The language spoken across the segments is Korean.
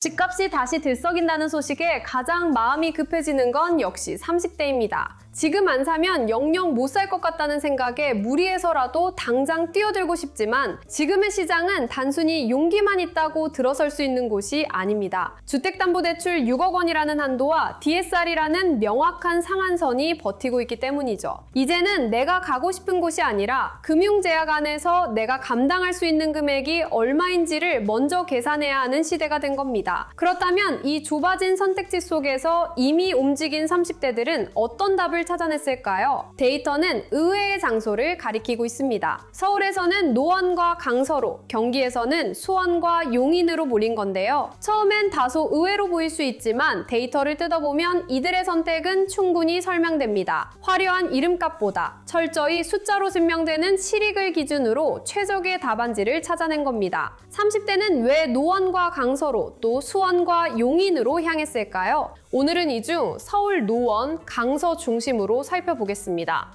집값이 다시 들썩인다는 소식에 가장 마음이 급해지는 건 역시 30대입니다. 지금 안 사면 영영 못 살 것 같다는 생각에 무리해서라도 당장 뛰어들고 싶지만 지금의 시장은 단순히 용기만 있다고 들어설 수 있는 곳이 아닙니다. 주택담보대출 6억 원이라는 한도와 DSR이라는 명확한 상한선이 버티고 있기 때문이죠. 이제는 내가 가고 싶은 곳이 아니라 금융제약 안에서 내가 감당할 수 있는 금액이 얼마인지를 먼저 계산해야 하는 시대가 된 겁니다. 그렇다면 이 좁아진 선택지 속에서 이미 움직인 30대들은 어떤 답을 찾아냈을까요? 데이터는 의외의 장소를 가리키고 있습니다. 서울에서는 노원과 강서로, 경기에서는 수원과 용인으로 몰린 건데요. 처음엔 다소 의외로 보일 수 있지만 데이터를 뜯어보면 이들의 선택은 충분히 설명됩니다. 화려한 이름값보다 철저히 숫자로 증명되는 실익을 기준으로 최적의 답안지를 찾아낸 겁니다. 30대는 왜 노원과 강서로 또 수원과 용인으로 향했을까요? 오늘은 이 중 서울, 노원, 강서 중심으로 살펴보겠습니다.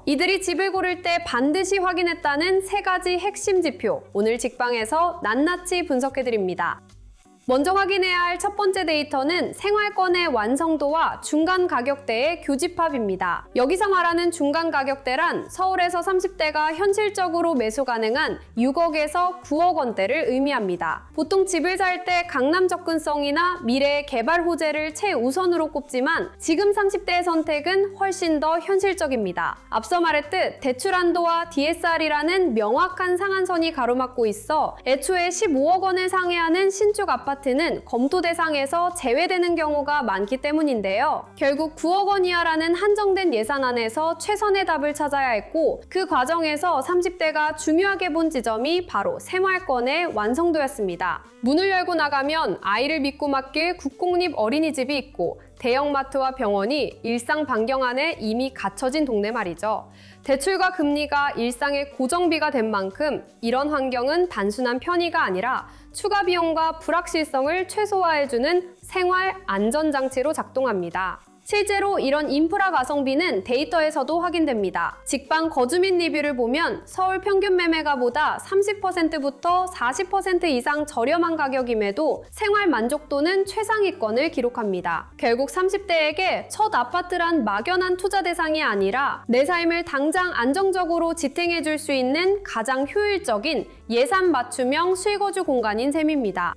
이들이 집을 고를 때 반드시 확인했다는 3가지 핵심 지표, 오늘 직방에서 낱낱이 분석해드립니다. 먼저 확인해야 할 첫 번째 데이터는 생활권의 완성도와 중간 가격대의 교집합입니다. 여기서 말하는 중간 가격대란 서울에서 30대가 현실적으로 매수 가능한 6억에서 9억 원대를 의미합니다. 보통 집을 살 때 강남 접근성이나 미래의 개발 호재를 최우선으로 꼽지만 지금 30대의 선택은 훨씬 더 현실적입니다. 앞서 말했듯 대출 한도와 DSR이라는 명확한 상한선이 가로막고 있어 애초에 15억 원을 상회하는 신축 아파트는 검토 대상에서 제외되는 경우가 많기 때문인데요. 결국 9억 원 이하라는 한정된 예산 안에서 최선의 답을 찾아야 했고 그 과정에서 30대가 중요하게 본 지점이 바로 생활권의 완성도였습니다. 문을 열고 나가면 아이를 믿고 맡길 국공립 어린이집이 있고 대형마트와 병원이 일상 반경 안에 이미 갖춰진 동네 말이죠. 대출과 금리가 일상의 고정비가 된 만큼 이런 환경은 단순한 편의가 아니라 추가 비용과 불확실성을 최소화해주는 생활 안전장치로 작동합니다. 실제로 이런 인프라 가성비는 데이터에서도 확인됩니다. 직방 거주민 리뷰를 보면 서울 평균 매매가보다 30%부터 40% 이상 저렴한 가격임에도 생활 만족도는 최상위권을 기록합니다. 결국 30대에게 첫 아파트란 막연한 투자 대상이 아니라 내 삶을 당장 안정적으로 지탱해줄 수 있는 가장 효율적인 예산 맞춤형 실거주 공간인 셈입니다.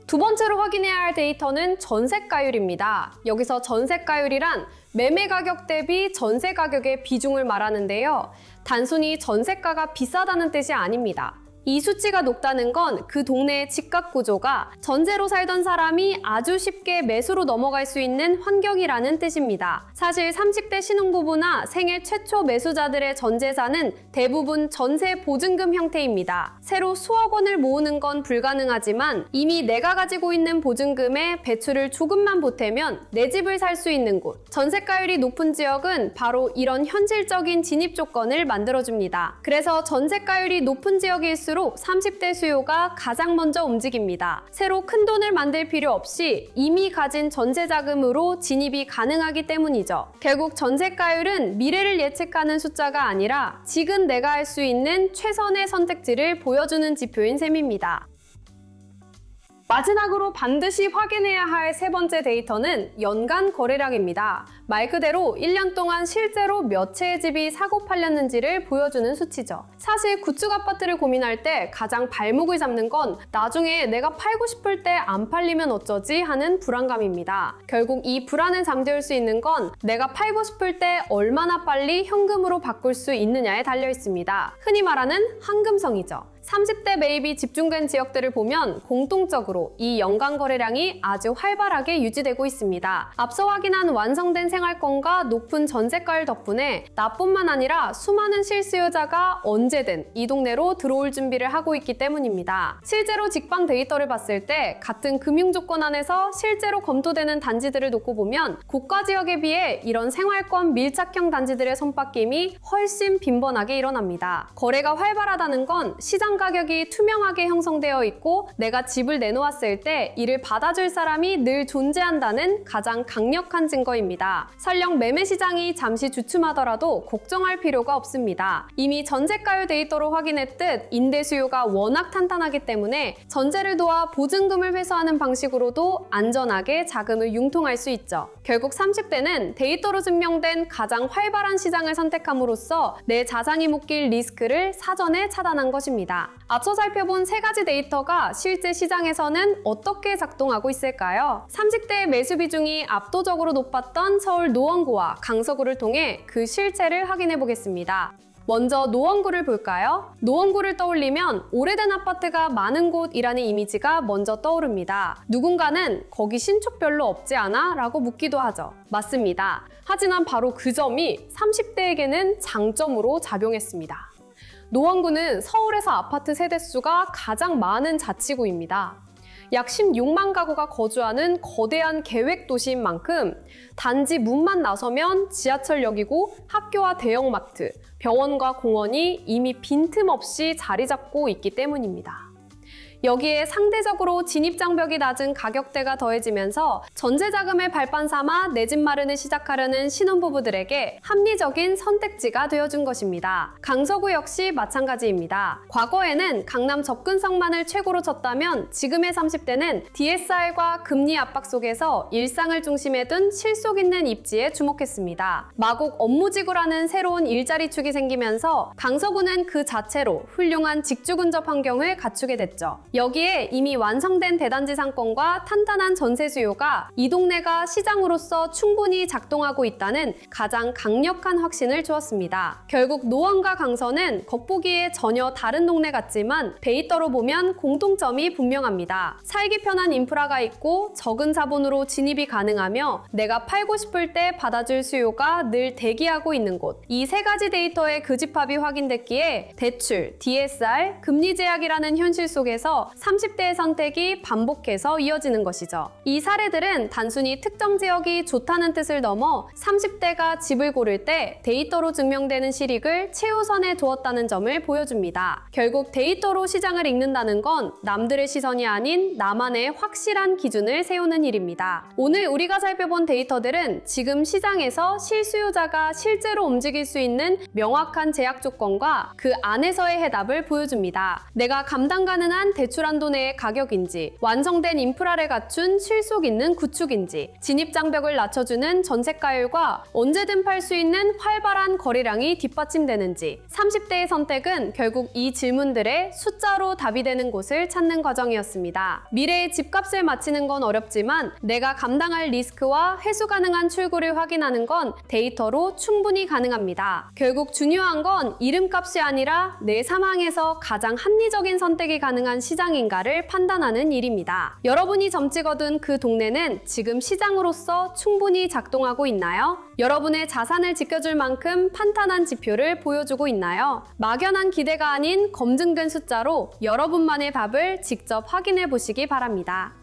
두 번째로 확인해야 할 데이터는 전세가율입니다. 여기서 전세가율이란 매매 가격 대비 전세 가격의 비중을 말하는데요. 단순히 전세가가 비싸다는 뜻이 아닙니다. 이 수치가 높다는 건 그 동네의 집값 구조가 전세로 살던 사람이 아주 쉽게 매수로 넘어갈 수 있는 환경이라는 뜻입니다. 사실 30대 신혼부부나 생애 최초 매수자들의 전 재산은 대부분 전세 보증금 형태입니다. 새로 수억 원을 모으는 건 불가능하지만 이미 내가 가지고 있는 보증금에 배출을 조금만 보태면 내 집을 살 수 있는 곳. 전세가율이 높은 지역은 바로 이런 현실적인 진입 조건을 만들어줍니다. 그래서 전세가율이 높은 지역일수록 30대 수요가 가장 먼저 움직입니다. 새로 큰 돈을 만들 필요 없이 이미 가진 전세 자금으로 진입이 가능하기 때문이죠. 결국 전세가율은 미래를 예측하는 숫자가 아니라 지금 내가 할 수 있는 최선의 선택지를 보여주는 지표인 셈입니다. 마지막으로 반드시 확인해야 할 세 번째 데이터는 연간 거래량입니다. 말 그대로 1년 동안 실제로 몇 채의 집이 사고 팔렸는지를 보여주는 수치죠. 사실 구축 아파트를 고민할 때 가장 발목을 잡는 건 나중에 내가 팔고 싶을 때 안 팔리면 어쩌지 하는 불안감입니다. 결국 이 불안을 잠재울 수 있는 건 내가 팔고 싶을 때 얼마나 빨리 현금으로 바꿀 수 있느냐에 달려 있습니다. 흔히 말하는 황금성이죠. 30대 매입이 집중된 지역들을 보면 공통적으로 이 연간 거래량이 아주 활발하게 유지되고 있습니다. 앞서 확인한 완성된 생활권과 높은 전세가율 덕분에 나뿐만 아니라 수많은 실수요자가 언제든 이 동네로 들어올 준비를 하고 있기 때문입니다. 실제로 직방 데이터를 봤을 때 같은 금융 조건 안에서 실제로 검토되는 단지들을 놓고 보면 고가 지역에 비해 이런 생활권 밀착형 단지들의 선바뀜이 훨씬 빈번하게 일어납니다. 거래가 활발하다는 건 시장 가격이 투명하게 형성되어 있고 내가 집을 내놓았을 때 이를 받아줄 사람이 늘 존재한다는 가장 강력한 증거입니다. 설령 매매 시장이 잠시 주춤하더라도 걱정할 필요가 없습니다. 이미 전세가율 데이터로 확인했듯 임대 수요가 워낙 탄탄하기 때문에 전제를 도와 보증금을 회수하는 방식으로도 안전하게 자금을 융통할 수 있죠. 결국 30대는 데이터로 증명된 가장 활발한 시장을 선택함으로써 내 자산이 묶일 리스크를 사전에 차단한 것입니다. 앞서 살펴본 세 가지 데이터가 실제 시장에서는 어떻게 작동하고 있을까요? 30대의 매수 비중이 압도적으로 높았던 서울 노원구와 강서구를 통해 그 실체를 확인해 보겠습니다. 먼저 노원구를 볼까요? 노원구를 떠올리면 오래된 아파트가 많은 곳이라는 이미지가 먼저 떠오릅니다. 누군가는 거기 신축 별로 없지 않아? 라고 묻기도 하죠. 맞습니다. 하지만 바로 그 점이 30대에게는 장점으로 작용했습니다. 노원구는 서울에서 아파트 세대수가 가장 많은 자치구입니다. 약 16만 가구가 거주하는 거대한 계획 도시인 만큼 단지 문만 나서면 지하철역이고 학교와 대형마트, 병원과 공원이 이미 빈틈없이 자리 잡고 있기 때문입니다. 여기에 상대적으로 진입장벽이 낮은 가격대가 더해지면서 전세자금의 발판 삼아 내 집 마련을 시작하려는 신혼부부들에게 합리적인 선택지가 되어준 것입니다. 강서구 역시 마찬가지입니다. 과거에는 강남 접근성만을 최고로 쳤다면 지금의 30대는 DSR과 금리 압박 속에서 일상을 중심에 둔 실속 있는 입지에 주목했습니다. 마곡 업무지구라는 새로운 일자리축이 생기면서 강서구는 그 자체로 훌륭한 직주 근접 환경을 갖추게 됐죠. 여기에 이미 완성된 대단지 상권과 탄탄한 전세 수요가 이 동네가 시장으로서 충분히 작동하고 있다는 가장 강력한 확신을 주었습니다. 결국 노원과 강서는 겉보기에 전혀 다른 동네 같지만 데이터로 보면 공통점이 분명합니다. 살기 편한 인프라가 있고 적은 자본으로 진입이 가능하며 내가 팔고 싶을 때 받아줄 수요가 늘 대기하고 있는 곳. 이 세 가지 데이터의 교집합이 확인됐기에 대출, DSR, 금리 제약이라는 현실 속에서 30대의 선택이 반복해서 이어지는 것이죠. 이 사례들은 단순히 특정 지역이 좋다는 뜻을 넘어 30대가 집을 고를 때 데이터로 증명되는 실익을 최우선에 두었다는 점을 보여줍니다. 결국 데이터로 시장을 읽는다는 건 남들의 시선이 아닌 나만의 확실한 기준을 세우는 일입니다. 오늘 우리가 살펴본 데이터들은 지금 시장에서 실수요자가 실제로 움직일 수 있는 명확한 제약 조건과 그 안에서의 해답을 보여줍니다. 내가 감당 가능한 대출 한도 내의 가격인지, 완성된 인프라를 갖춘 실속 있는 구축인지, 진입장벽을 낮춰주는 전세가율과 언제든 팔 수 있는 활발한 거래량이 뒷받침되는지, 30대의 선택은 결국 이 질문들의 숫자로 답이 되는 곳을 찾는 과정이었습니다. 미래의 집값을 맞히는 건 어렵지만 내가 감당할 리스크와 회수 가능한 출구를 확인하는 건 데이터로 충분히 가능합니다. 결국 중요한 건 이름값이 아니라 내 상황에서 가장 합리적인 선택이 가능한 시장인가를 판단하는 일입니다. 여러분이 점찍 얻은 그 동네는 지금 시장으로서 충분히 작동하고 있나요? 여러분의 자산을 지켜줄 만큼 탄탄한 지표를 보여주고 있나요? 막연한 기대가 아닌 검증된 숫자로 여러분만의 답을 직접 확인해 보시기 바랍니다.